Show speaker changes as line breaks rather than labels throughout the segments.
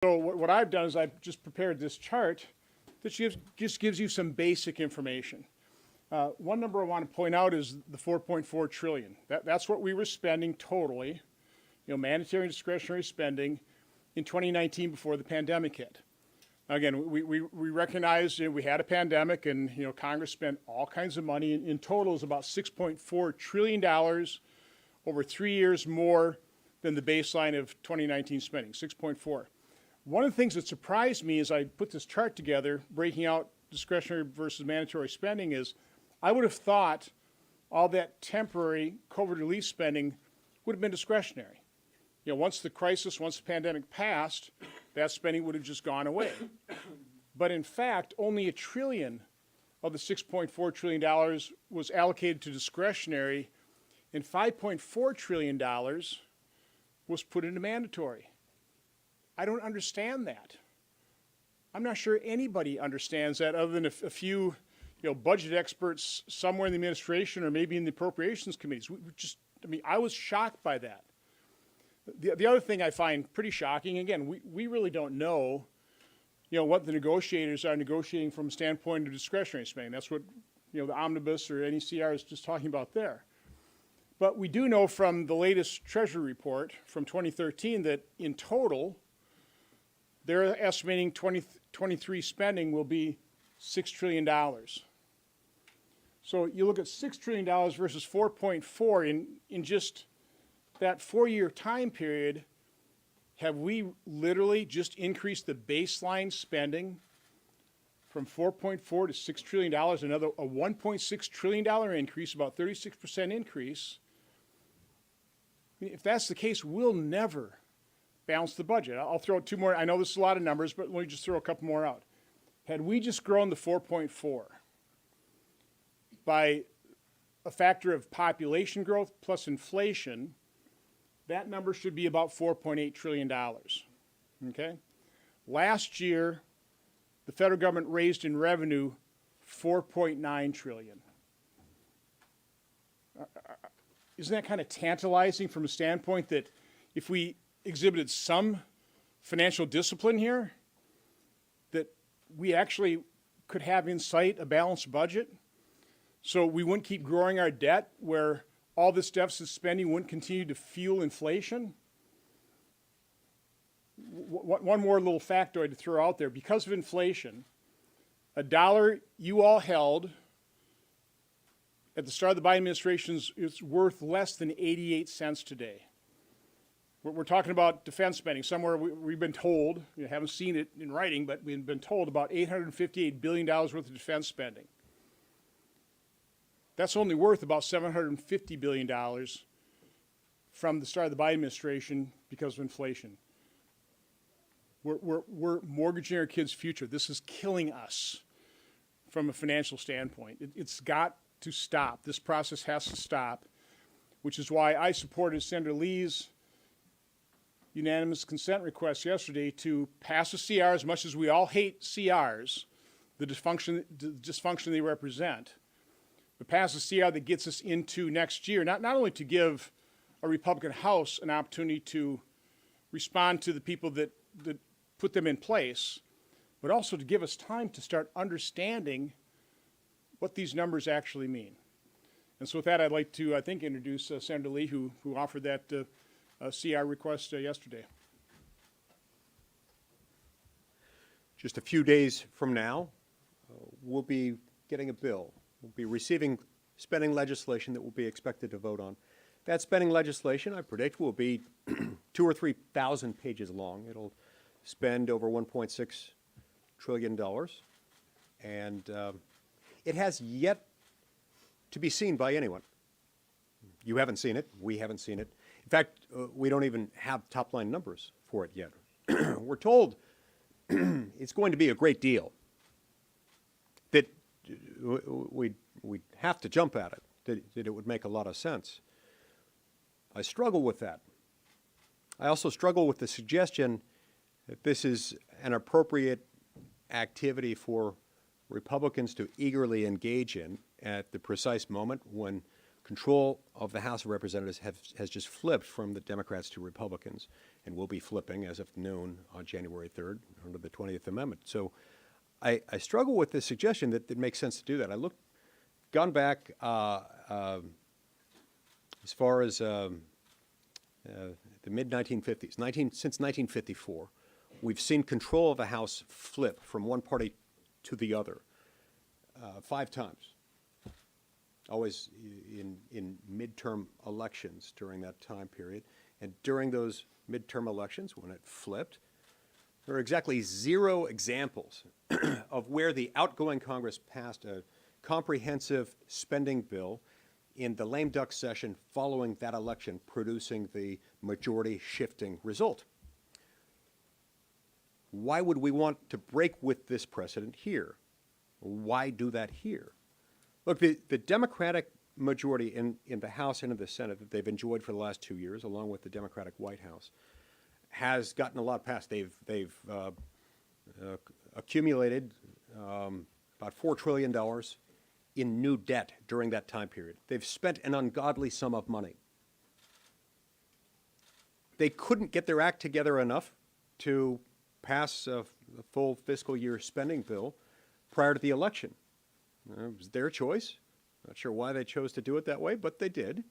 So what I've done is I've just prepared this chart that just gives you some basic information. One number I want to point out is the 4.4 trillion. That's what we were spending totally, mandatory and discretionary spending in 2019 before the pandemic hit. Again, we recognized we had a pandemic, and Congress spent all kinds of money. In total, is about $6.4 trillion over 3 years more than the baseline of 2019 spending, 6.4. One of the things that surprised me as I put this chart together, breaking out discretionary versus mandatory spending, is I would have thought all that temporary COVID relief spending would have been discretionary. Once the crisis, once the pandemic passed, that spending would have just gone away. But in fact, only $1 trillion of the $6.4 trillion was allocated to discretionary, and $5.4 trillion was put into mandatory. I don't understand that. I'm not sure anybody understands that other than a few budget experts somewhere in the administration or maybe in the appropriations committees. I was shocked by that. The other thing I find pretty shocking, again, we really don't know, what the negotiators are negotiating from a standpoint of discretionary spending. That's what, the omnibus or any CR is just talking about there. But we do know from the latest Treasury report from 2013 that in total, they're estimating 2023 spending will be $6 trillion. So you look at $6 trillion versus 4.4 in just that 4-year time period. Have we literally just increased the baseline spending from 4.4 to $6 trillion, a $1.6 trillion increase, about 36% increase? If that's the case, we'll never balance the budget. I'll throw out two more. I know this is a lot of numbers, but let me just throw a couple more out. Had we just grown the 4.4 by a factor of population growth plus inflation, that number should be about $4.8 trillion, okay? Last year, the federal government raised in revenue $4.9 trillion. Isn't that kind of tantalizing from a standpoint that if we exhibited some financial discipline here, that we actually could have in sight a balanced budget? So we wouldn't keep growing our debt where all this deficit spending wouldn't continue to fuel inflation? One more little factoid to throw out there. Because of inflation, a dollar you all held at the start of the Biden administration is worth less than 88 cents today. We're talking about defense spending. Somewhere we've been told, we haven't seen it in writing, but we've been told about $858 billion worth of defense spending. That's only worth about $750 billion from the start of the Biden administration because of inflation. We're mortgaging our kids' future. This is killing us from a financial standpoint. It's got to stop. This process has to stop, which is why I supported Senator Lee's unanimous consent request yesterday to pass a CR. As much as we all hate CRs, the dysfunction they represent, but pass a CR that gets us into next year, not only to give a Republican House an opportunity to respond to the people that put them in place, but also to give us time to start understanding what these numbers actually mean. And so with that, I'd like to, introduce Senator Lee, who offered that CR request yesterday.
Just a few days from now, we'll be getting a bill. We'll be receiving spending legislation that we'll be expected to vote on. That spending legislation, I predict, will be 2,000 or 3,000 pages long. It'll spend over $1.6 trillion. And it has yet to be seen by anyone. You haven't seen it. We haven't seen it. In fact, we don't even have top-line numbers for it yet. We're told it's going to be a great deal, that we'd have to jump at it, that it would make a lot of sense. I struggle with that. I also struggle with the suggestion that this is an appropriate activity for Republicans to eagerly engage in at the precise moment when control of the House of Representatives has just flipped from the Democrats to Republicans, and will be flipping as of noon on January 3rd under the 20th Amendment. So I struggle with the suggestion that it makes sense to do that. Gone back as far as the mid-1950s, since 1954, we've seen control of the House flip from one party to the other 5 times, always in midterm elections during that time period. And during those midterm elections, when it flipped, there are exactly 0 examples of where the outgoing Congress passed a comprehensive spending bill in the lame duck session following that election, producing the majority shifting result. Why would we want to break with this precedent here? Why do that here? Look, the Democratic majority in the House and in the Senate that they've enjoyed for the last 2 years, along with the Democratic White House, has gotten a lot passed. They've accumulated about $4 trillion in new debt during that time period. They've spent an ungodly sum of money. They couldn't get their act together enough to pass a full fiscal year spending bill prior to the election. It was their choice. Not sure why they chose to do it that way, but they did.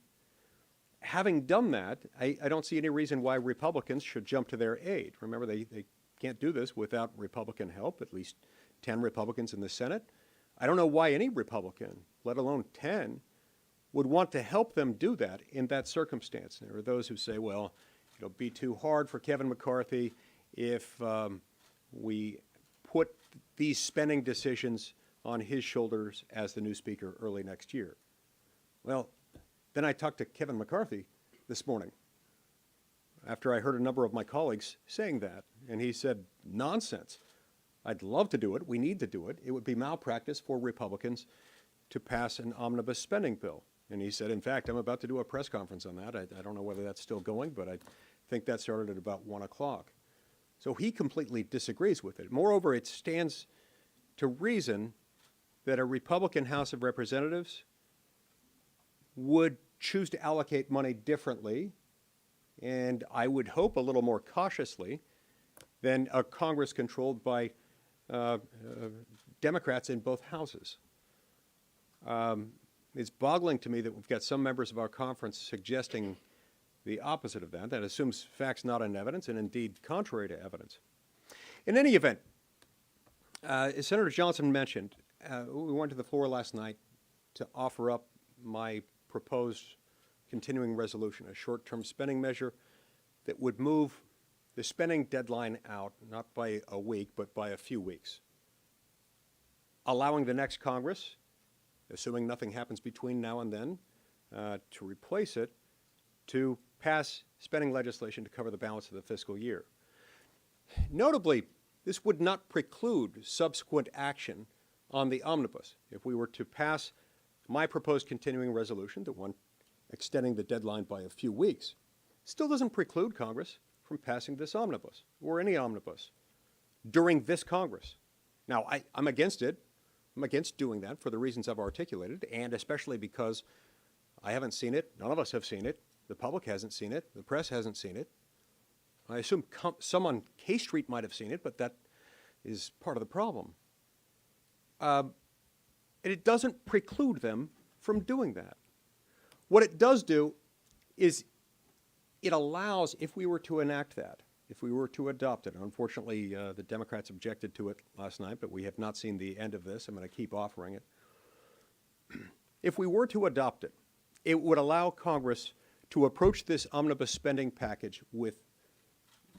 Having done that, I don't see any reason why Republicans should jump to their aid. Remember, they can't do this without Republican help, at least 10 Republicans in the Senate. I don't know why any Republican, let alone 10, would want to help them do that in that circumstance. There are those who say, well, it'll be too hard for Kevin McCarthy if we put these spending decisions on his shoulders as the new speaker early next year. Well, then I talked to Kevin McCarthy this morning after I heard a number of my colleagues saying that, and he said, nonsense. I'd love to do it. We need to do it. It would be malpractice for Republicans to pass an omnibus spending bill. And he said, in fact, I'm about to do a press conference on that. I don't know whether that's still going, but I think that started at about 1 o'clock. So he completely disagrees with it. Moreover, it stands to reason that a Republican House of Representatives would choose to allocate money differently, and I would hope a little more cautiously, than a Congress controlled by Democrats in both houses. It's boggling to me that we've got some members of our conference suggesting the opposite of that. That assumes facts not in evidence, and indeed contrary to evidence. In any event, as Senator Johnson mentioned, we went to the floor last night to offer up my proposed continuing resolution, a short-term spending measure that would move the spending deadline out, not by a week, but by a few weeks, allowing the next Congress, assuming nothing happens between now and then, to replace it, to pass spending legislation to cover the balance of the fiscal year. Notably, this would not preclude subsequent action on the omnibus. If we were to pass my proposed continuing resolution, the one extending the deadline by a few weeks, still doesn't preclude Congress from passing this omnibus or any omnibus during this Congress. Now, I'm against it. I'm against doing that for the reasons I've articulated, and especially because I haven't seen it. None of us have seen it. The public hasn't seen it. The press hasn't seen it. I assume some on K Street might have seen it, but that is part of the problem. And it doesn't preclude them from doing that. What it does do is it allows, if we were to enact that, if we were to adopt it, unfortunately the Democrats objected to it last night, but we have not seen the end of this. I'm going to keep offering it. If we were to adopt it, it would allow Congress to approach this omnibus spending package with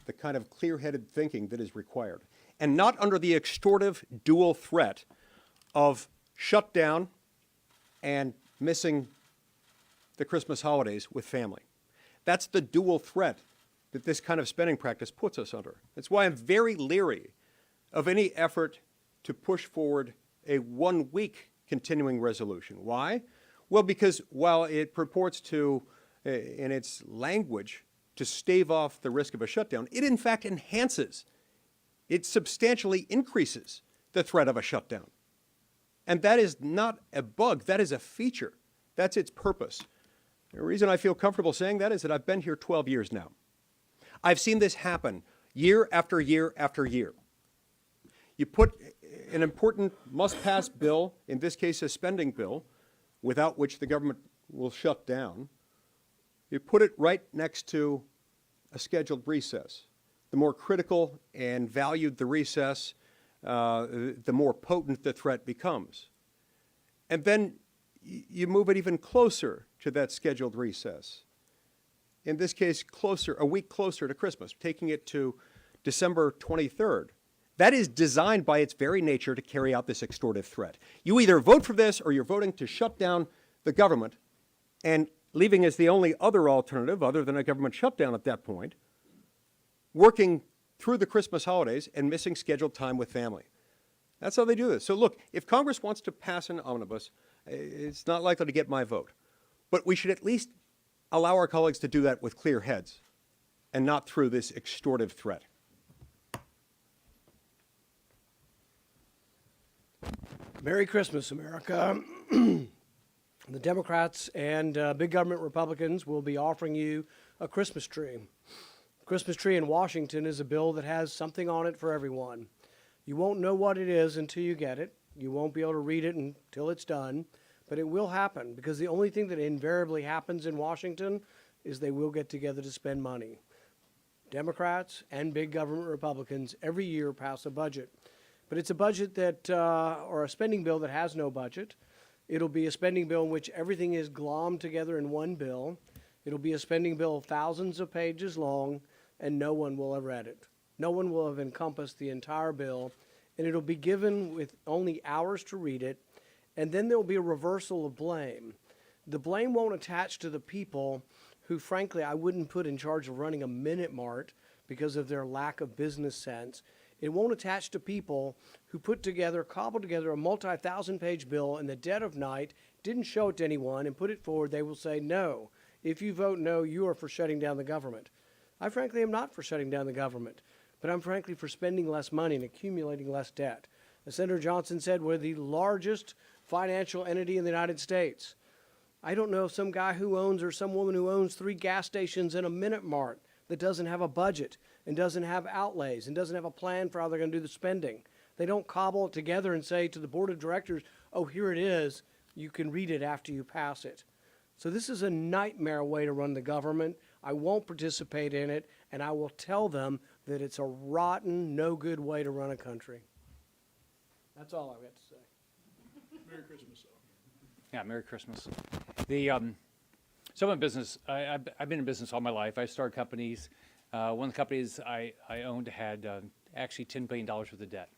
the kind of clear-headed thinking that is required, and not under the extortive dual threat of shutdown and missing the Christmas holidays with family. That's the dual threat that this kind of spending practice puts us under. That's why I'm very leery of any effort to push forward a one-week continuing resolution. Why? Well, because while it purports to, in its language, to stave off the risk of a shutdown, it in fact enhances, it substantially increases the threat of a shutdown. And that is not a bug, that is a feature That's its purpose. The reason I feel comfortable saying that is that I've been here 12 years now. I've seen this happen year after year after year. You put an important must-pass bill, in this case a spending bill, without which the government will shut down. You put it right next to a scheduled recess. The more critical and valued the recess, the more potent the threat becomes. And then you move it even closer to that scheduled recess. In this case, a week closer to Christmas, taking it to December 23rd. That is designed by its very nature to carry out this extortive threat. You either vote for this or you're voting to shut down the government, and leaving as the only other alternative, other than a government shutdown at that point, working through the Christmas holidays and missing scheduled time with family. That's how they do this. So look, if Congress wants to pass an omnibus, it's not likely to get my vote. But we should at least allow our colleagues to do that with clear heads and not through this extortive threat.
Merry Christmas, America. The Democrats and big government Republicans will be offering you a Christmas tree. Christmas tree in Washington is a bill that has something on it for everyone. You won't know what it is until you get it. You won't be able to read it until it's done, but it will happen because the only thing that invariably happens in Washington is they will get together to spend money. Democrats and big government Republicans every year pass a budget, but it's a budget that, or a spending bill that has no budget. It'll be a spending bill in which everything is glommed together in one bill. It'll be a spending bill thousands of pages long, and no one will have read it. No one will have encompassed the entire bill, and it'll be given with only hours to read it, and then there'll be a reversal of blame. The blame won't attach to the people who, frankly, I wouldn't put in charge of running a Minute Mart because of their lack of business sense. It won't attach to people who cobbled together a multi-thousand-page bill in the dead of night, didn't show it to anyone, and put it forward. They will say, no. If you vote no, you are for shutting down the government. I frankly am not for shutting down the government, but I'm frankly for spending less money and accumulating less debt. As Senator Johnson said, we're the largest financial entity in the United States. I don't know some guy who owns or some woman who owns 3 gas stations and a Minute Mart that doesn't have a budget and doesn't have outlays and doesn't have a plan for how they're going to do the spending. They don't cobble it together and say to the board of directors, oh, here it is. You can read it after you pass it. So this is a nightmare way to run the government. I won't participate in it, and I will tell them that it's a rotten, no good way to run a country. That's all I've got to say.
Merry Christmas.
Yeah, Merry Christmas. So I'm in business. I've been in business all my life. I started companies. One of the companies I owned had actually $10 billion worth of debt.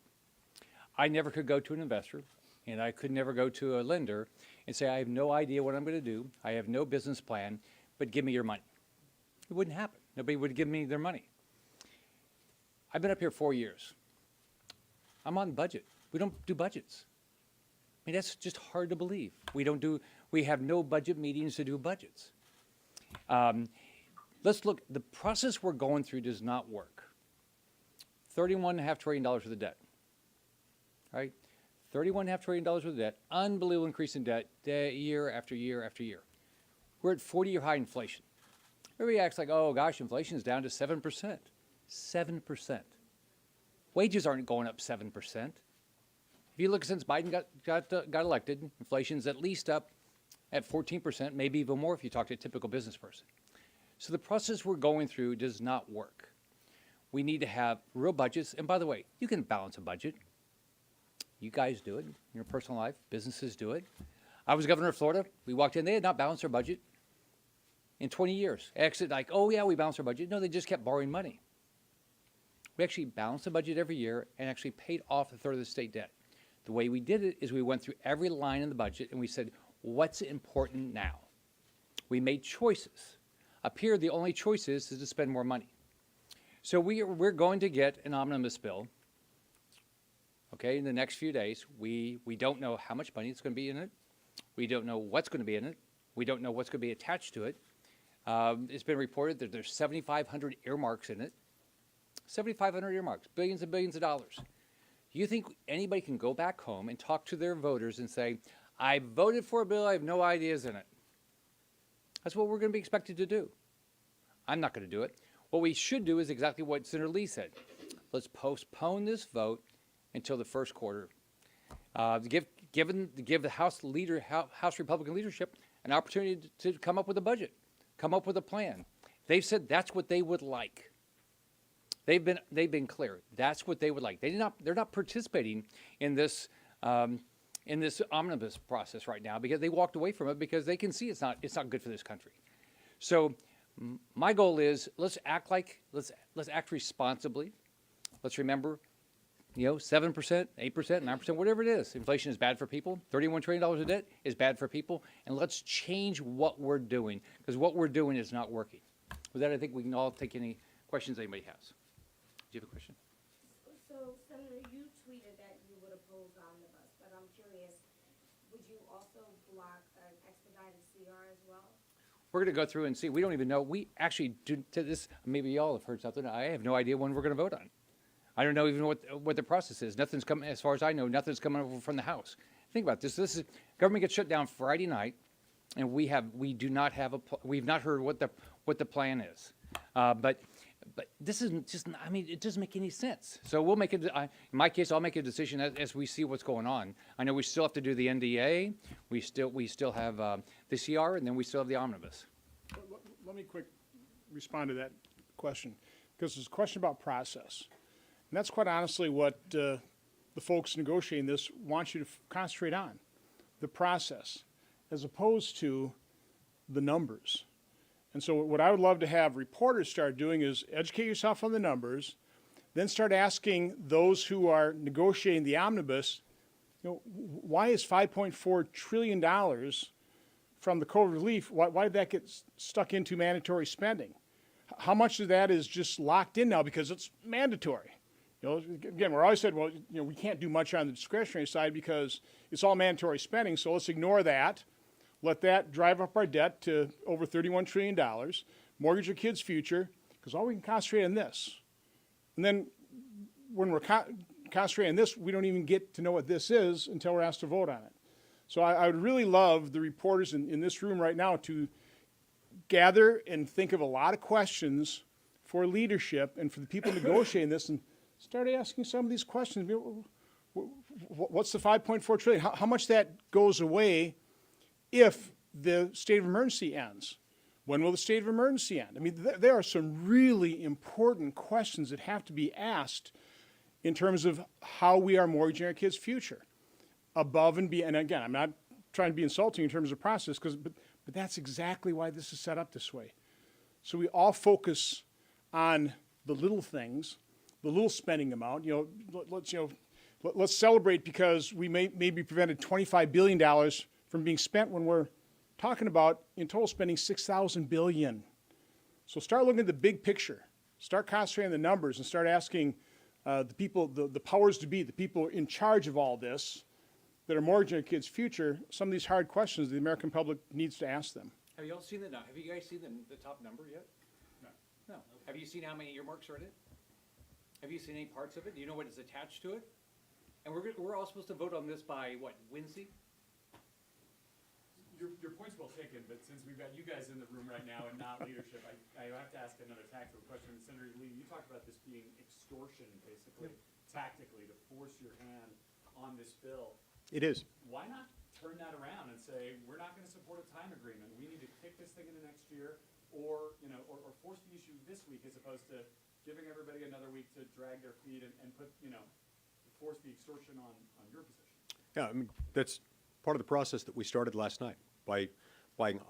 I never could go to an investor, and I could never go to a lender and say, I have no idea what I'm going to do. I have no business plan, but give me your money. It wouldn't happen. Nobody would give me their money. I've been up here 4 years. I'm on budget. We don't do budgets. I mean, that's just hard to believe. We have no budget meetings to do budgets. Let's look, the process we're going through does not work. $31.5 trillion worth of debt, right? $31.5 trillion worth of debt, unbelievable increase in debt year after year after year. We're at 40-year high inflation. Everybody acts like, oh gosh, inflation is down to 7%. 7%. Wages aren't going up 7%. If you look since Biden got elected, inflation's at least up at 14%, maybe even more if you talk to a typical business person. So the process we're going through does not work. We need to have real budgets. And by the way, you can balance a budget. You guys do it in your personal life. Businesses do it. I was governor of Florida. We walked in. They had not balanced their budget in 20 years. Exit like, oh, yeah, we balanced our budget. No, they just kept borrowing money. We actually balanced the budget every year and actually paid off a third of the state debt. The way we did it is we went through every line in the budget and we said, what's important now? We made choices. Up here, the only choice is to spend more money. So we're going to get an omnibus bill, okay, in the next few days. We don't know how much money is going to be in it. We don't know what's going to be in it. We don't know what's going to be attached to it. It's been reported that there's 7,500 earmarks in it. 7,500 earmarks, billions and billions of dollars. Do you think anybody can go back home and talk to their voters and say, I voted for a bill, I have no ideas in it. That's what we're going to be expected to do. I'm not going to do it. What we should do is exactly what Senator Lee said. Let's postpone this vote until the first quarter. Give the House Republican leadership an opportunity to come up with a budget, come up with a plan. They've said that's what they would like. They've been clear. That's what they would like. They're not participating in this omnibus process right now because they walked away from it because they can see it's not good for this country. So my goal is let's act responsibly. Let's remember, 7%, 8%, 9%, whatever it is. Inflation is bad for people. $31 trillion of debt is bad for people. And let's change what we're doing because what we're doing is not working. With that, I think we can all take any questions anybody has. Do you have a question?
So, Senator, you tweeted that you would oppose omnibus, but I'm curious, would you also block an expedited CR as well?
We're going to go through and see. We don't even know. We actually do to this. Maybe y'all have heard something. I have no idea when we're going to vote on. I don't know even what the process is. Nothing's coming, as far as I know, nothing's coming over from the House. Think about this. This is government gets shut down Friday night, and we do not have we've not heard what the plan is. But this isn't just. I mean, it doesn't make any sense. So we'll make it. In my case, I'll make a decision as we see what's going on. I know we still have to do the NDA. We still have the CR, and then we still have the omnibus.
Let me quick respond to that question, because it's a question about process. And that's quite honestly what the folks negotiating this want you to concentrate on, the process, as opposed to the numbers. And so what I would love to have reporters start doing is educate yourself on the numbers, then start asking those who are negotiating the omnibus, why is $5.4 trillion from the COVID relief, why did that get stuck into mandatory spending? How much of that is just locked in now because it's mandatory? Again, we're always said, well, we can't do much on the discretionary side because it's all mandatory spending, so let's ignore that. Let that drive up our debt to over $31 trillion, mortgage our kids' future, because all we can concentrate on this. And then when we're concentrating on this, we don't even get to know what this is until we're asked to vote on it. So I would really love the reporters in this room right now to gather and think of a lot of questions for leadership and for the people negotiating this and start asking some of these questions. What's the $5.4 trillion? How much that goes away if the state of emergency ends? When will the state of emergency end? I mean, there are some really important questions that have to be asked in terms of how we are mortgaging our kids' future. Above and beyond, and again, I'm not trying to be insulting in terms of process, but that's exactly why this is set up this way. So we all focus on the little things, the little spending amount. Let's celebrate because we may be prevented $25 billion from being spent when we're talking about in total spending $6,000 billion. So start looking at the big picture. Start concentrating on the numbers and start asking the people, the powers to be, the people in charge of all this that are mortgaging our kids' future, some of these hard questions the American public needs to ask them.
Have you all seen have you guys seen the top number yet? No. Have you seen how many earmarks are in it? Have you seen any parts of it? Do you know what is attached to it? And we're all supposed to vote on this by, what, Wednesday?
Your point's well taken, but since we've got you guys in the room right now and not leadership, I have to ask another tactical question. Senator Lee, you talked about this being extortion, basically, tactically, to force your hand on this bill.
It is.
Why not turn that around and say, we're not going to support a time agreement. We need to kick this thing into next year, or force the issue this week as opposed to giving everybody another week to drag their feet and put, force the extortion on your position.
Yeah, I mean, that's part of the process that we started last night by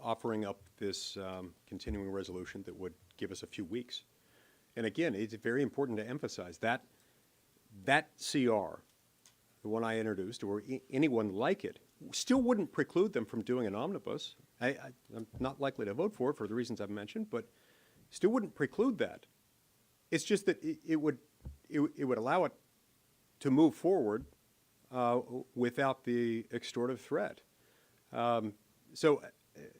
offering up this continuing resolution that would give us a few weeks. And again, it's very important to emphasize that CR, the one I introduced, or anyone like it, still wouldn't preclude them from doing an omnibus. I'm not likely to vote for it for the reasons I've mentioned, but still wouldn't preclude that. It's just that it would allow it to move forward without the extortive threat. So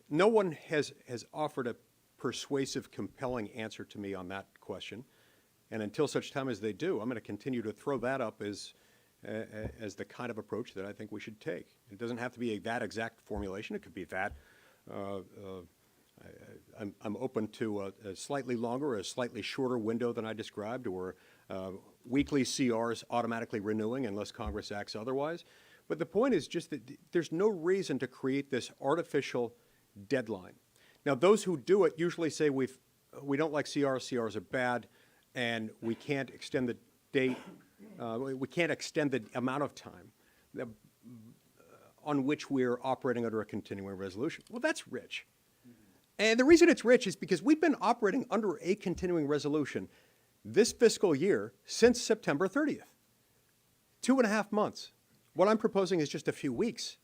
no one has offered a persuasive, compelling answer to me on that question. And until such time as they do, I'm going to continue to throw that up as as the kind of approach that I think we should take. It doesn't have to be that exact formulation. It could be that. I'm open to a slightly longer, a slightly shorter window than I described, or weekly CRs automatically renewing unless Congress acts otherwise. But the point is just that there's no reason to create this artificial deadline. Now, those who do it usually say we don't like CRs, CRs are bad, and we can't extend the date, we can't extend the amount of time on which we're operating under a continuing resolution. Well, that's rich. And the reason it's rich is because we've been operating under a continuing resolution this fiscal year since September 30th. 2.5 months. What I'm proposing is just a few weeks.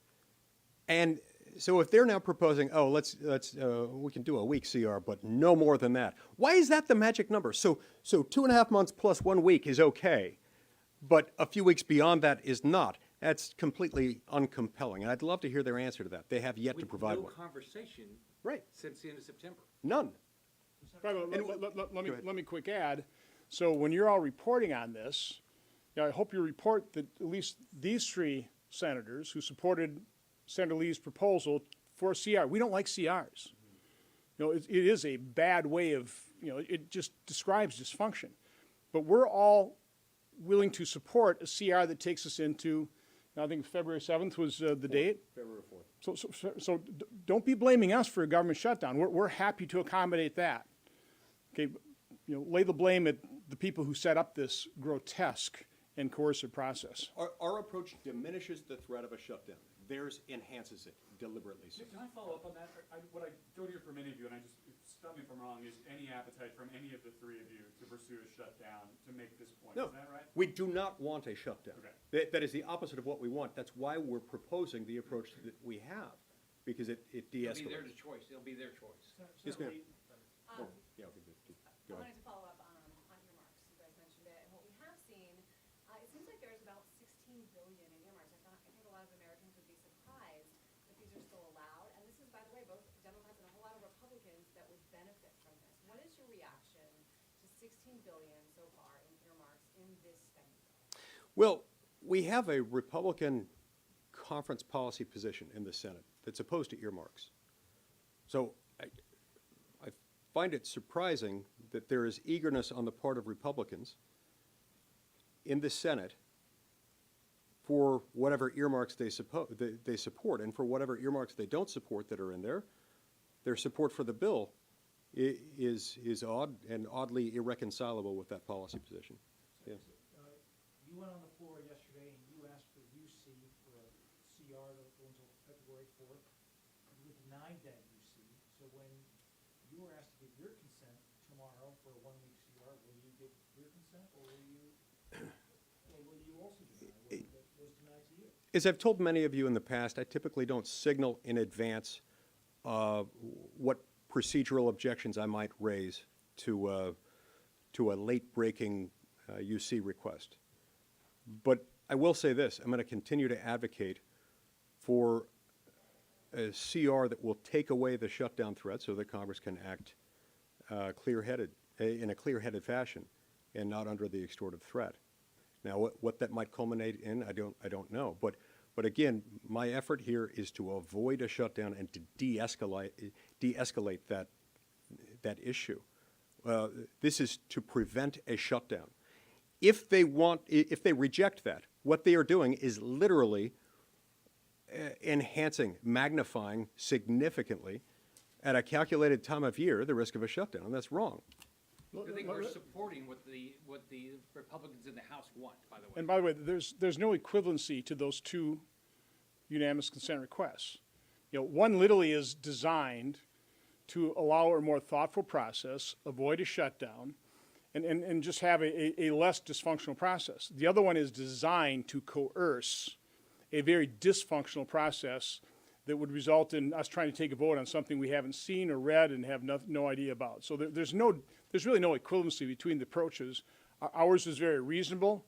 And so if they're now proposing, oh, we can do a week CR, but no more than that. Why is that the magic number? So 2.5 months plus 1 week is okay, but a few weeks beyond that is not. That's completely uncompelling. And I'd love to hear their answer to that. They have yet to provide one.
With no conversation
Right.
since the end of September.
None.
Let me quick add. So when you're all reporting on this, I hope you report that at least these 3 senators who supported Senator Lee's proposal for a CR. We don't like CRs. It is a bad way of, it just describes dysfunction. But we're all willing to support a CR that takes us into, I think February 7th was the date.
February 4th.
So don't be blaming us for a government shutdown. We're happy to accommodate that. Okay, lay the blame at the people who set up this grotesque and coercive process.
Our approach diminishes the threat of a shutdown. Theirs enhances it deliberately. So.
Can I follow up on that? What I don't hear from any of you, and stop me if I'm wrong, is any appetite from any of the 3 of you to pursue a shutdown to make this point.
No,
Is that right?
we do not want a shutdown.
Okay.
That is the opposite of what we want. That's why we're proposing the approach that we have, because it
It'll be their
de-escalates.
choice. It'll be their choice.
Yes, ma'am. Yeah, okay,
I
go ahead.
wanted to follow up on earmarks. You guys mentioned it, and what we have seen, it seems like there's about 16 billion in earmarks. I think a lot of Americans would be surprised that these are still allowed. And this is, by the way, both Democrats and a whole lot of Republicans that would benefit from this. What is your reaction to 16 billion so far in earmarks in this spending bill?
Well, we have a Republican conference policy position in the Senate that's opposed to earmarks. So I find it surprising that there is eagerness on the part of Republicans in the Senate for whatever earmarks they support, and for whatever earmarks they don't support that are in there. Their support for the bill is odd and oddly irreconcilable with that policy position. Yeah.
You went on the floor yesterday and you asked for UC for a CR that will go until February 4th. You were denied that UC. So when you were asked to give your consent tomorrow for a 1-week CR, will you give your consent, or will you also deny what was denied to you?
As I've told many of you in the past, I typically don't signal in advance what procedural objections I might raise to a late-breaking UC request. But I will say this: I'm going to continue to advocate for a CR that will take away the shutdown threat, so that Congress can act clear-headed in a clear-headed fashion, and not under the extortive threat. Now, what that might culminate in, I don't know. But again, my effort here is to avoid a shutdown and to de-escalate that issue. This is to prevent a shutdown. If they reject that, what they are doing is literally enhancing, magnifying significantly at a calculated time of year the risk of a shutdown, and that's wrong.
I think we're supporting what the Republicans in the House want, by the way.
And by the way, there's no equivalency to those 2 unanimous consent requests. One literally is designed to allow a more thoughtful process, avoid a shutdown, and just have a less dysfunctional process. The other one is designed to coerce a very dysfunctional process that would result in us trying to take a vote on something we haven't seen or read and have no idea about. So there's really no equivalency between the approaches. Ours is very reasonable.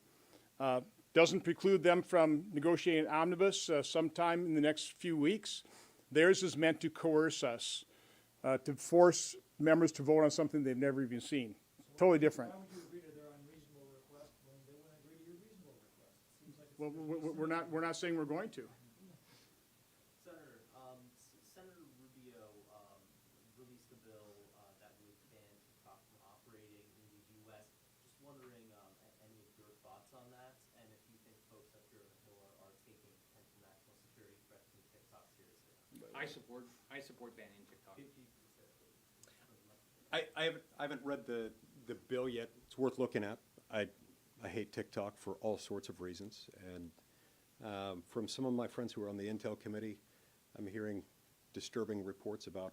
Doesn't preclude them from negotiating an omnibus sometime in the next few weeks. Theirs is meant to coerce us, to force members to vote on something they've never even seen. Totally different.
Why would you agree to their unreasonable request when they wouldn't agree to your reasonable request? It seems like
Well, we're not saying we're going to.
Senator, Senator Rubio released a bill that would ban TikTok from operating in the U.S. Just wondering any of your thoughts on that, and if you think folks up here on the Hill are taking potential national security threats from TikTok seriously.
I support banning TikTok.
I haven't read the bill yet. It's worth looking at. I hate TikTok for all sorts of reasons, and from some of my friends who are on the Intel committee, I'm hearing disturbing reports about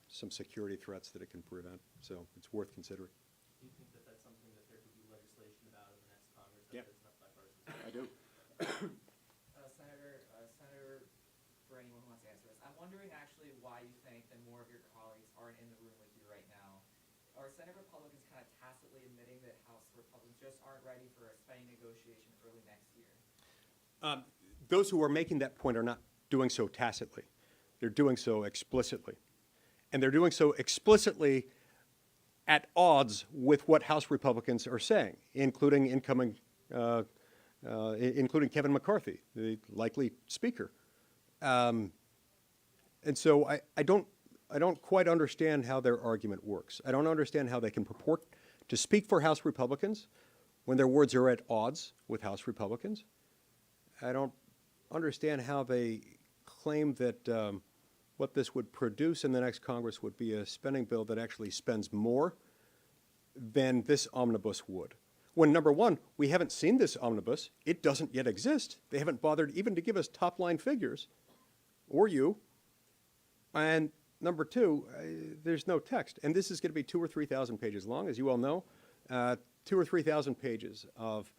some security threats that it can prevent. So it's worth considering.
Do you think that that's something that there could be legislation about in the next Congress?
Yeah.
That it's not bipartisan?
I do.
Senator, for anyone who wants to answer this, I'm wondering actually why you think that more of your colleagues aren't in the room with you right now. Are Senate Republicans kind of tacitly admitting that House Republicans just aren't ready for a spending negotiation early next year?
Those who are making that point are not doing so tacitly. They're doing so explicitly. And they're doing so explicitly at odds with what House Republicans are saying, including incoming including Kevin McCarthy, the likely speaker. And so I don't quite understand how their argument works. I don't understand how they can purport to speak for House Republicans when their words are at odds with House Republicans. I don't understand how they claim that what this would produce in the next Congress would be a spending bill that actually spends more than this omnibus would. When, number one, we haven't seen this omnibus. It doesn't yet exist. They haven't bothered even to give us top-line figures, or you. And number two, there's no text. And this is going to be 2,000 or 3,000 pages long, as you all know. 2,000 or 3,000 pages of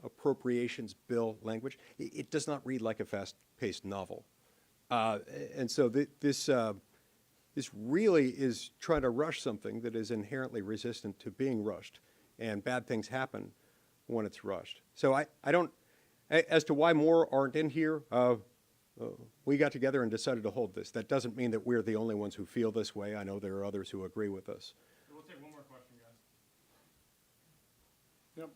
appropriations bill language. It does not read like a fast-paced novel. And so this really is trying to rush something that is inherently resistant to being rushed. And bad things happen when it's rushed. So I don't, as to why more aren't in here, we got together and decided to hold this. That doesn't mean that we're the only ones who feel this way. I know there are others who agree with us.
We'll take one more question, guys.
Yep.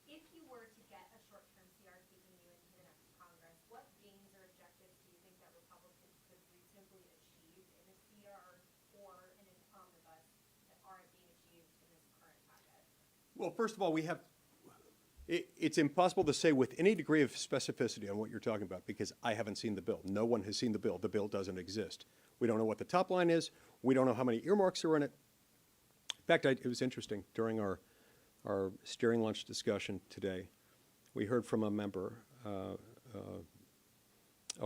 If you were to get a short-term CR taking you into the next Congress, what gains or objectives do you think that Republicans could reasonably achieve in a CR or in an omnibus that aren't being achieved in this current packet?
Well, first of all, it's impossible to say with any degree of specificity on what you're talking about because I haven't seen the bill. No one has seen the bill. The bill doesn't exist. We don't know what the top line is. We don't know how many earmarks are in it. In fact, it was interesting. During our steering lunch discussion today, we heard from a member of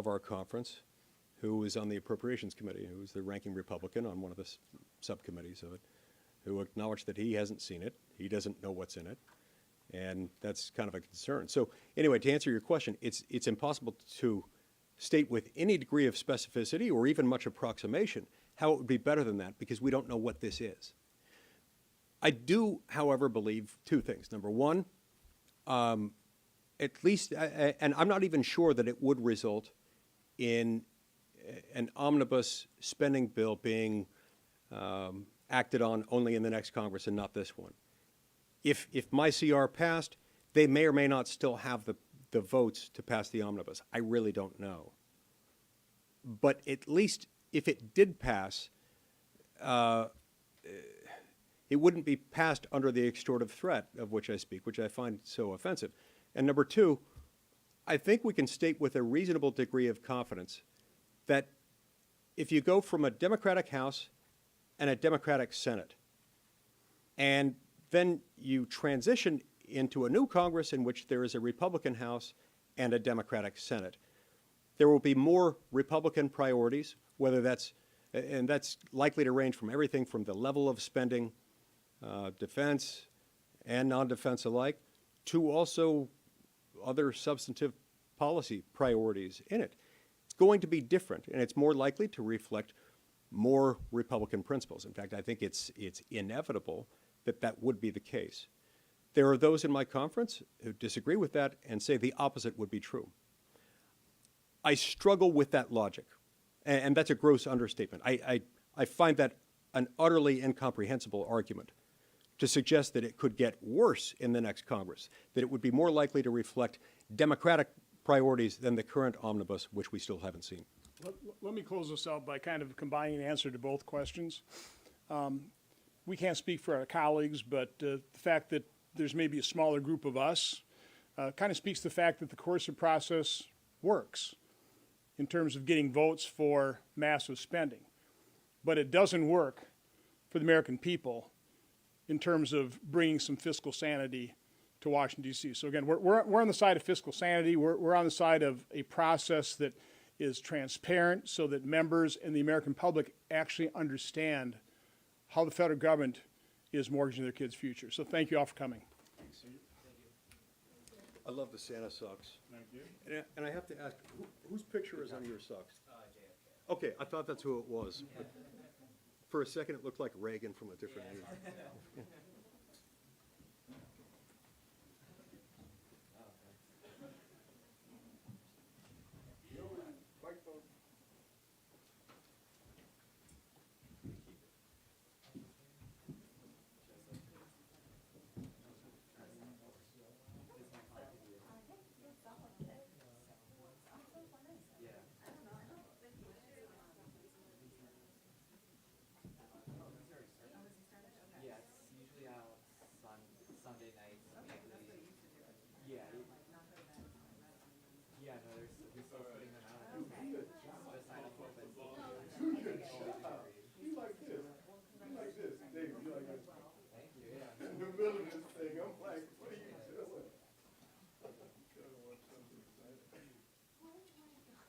our conference who was on the Appropriations Committee, who was the ranking Republican on one of the subcommittees of it, who acknowledged that he hasn't seen it. He doesn't know what's in it. And that's kind of a concern. So anyway, to answer your question, it's impossible to state with any degree of specificity or even much approximation how it would be better than that because we don't know what this is. I do, however, believe two things. Number one, at least, and I'm not even sure that it would result in an omnibus spending bill being acted on only in the next Congress and not this one. If my CR passed, they may or may not still have the votes to pass the omnibus. I really don't know. But at least if it did pass, it wouldn't be passed under the extortive threat of which I speak, which I find so offensive. And number two, I think we can state with a reasonable degree of confidence that if you go from a Democratic House and a Democratic Senate, and then you transition into a new Congress in which there is a Republican House and a Democratic Senate, there will be more Republican priorities, whether that's, and that's likely to range from everything from the level of spending, defense and non-defense alike, to also other substantive policy priorities in it. It's going to be different, and it's more likely to reflect more Republican principles. In fact, I think it's inevitable that would be the case. There are those in my conference who disagree with that and say the opposite would be true. I struggle with that logic, and that's a gross understatement. I find that an utterly incomprehensible argument to suggest that it could get worse in the next Congress, that it would be more likely to reflect Democratic priorities than the current omnibus, which we still haven't seen.
Let me close this out by kind of combining an answer to both questions. We can't speak for our colleagues, but the fact that there's maybe a smaller group of us kind of speaks to the fact that the coercive process works in terms of getting votes for massive spending. But it doesn't work for the American people in terms of bringing some fiscal sanity to Washington, D.C. So again, we're on the side of fiscal sanity. We're on the side of a process that is transparent so that members and the American public actually understand how the federal government is mortgaging their kids' future. So thank you all for coming.
I love the Santa socks.
Thank you.
And I have to ask, whose picture is on your socks? Okay, I thought that's who it was. But for a second, it looked like Reagan from a different age.
Yeah, it's usually out Sunday nights. Yeah. Yeah, no, we still putting them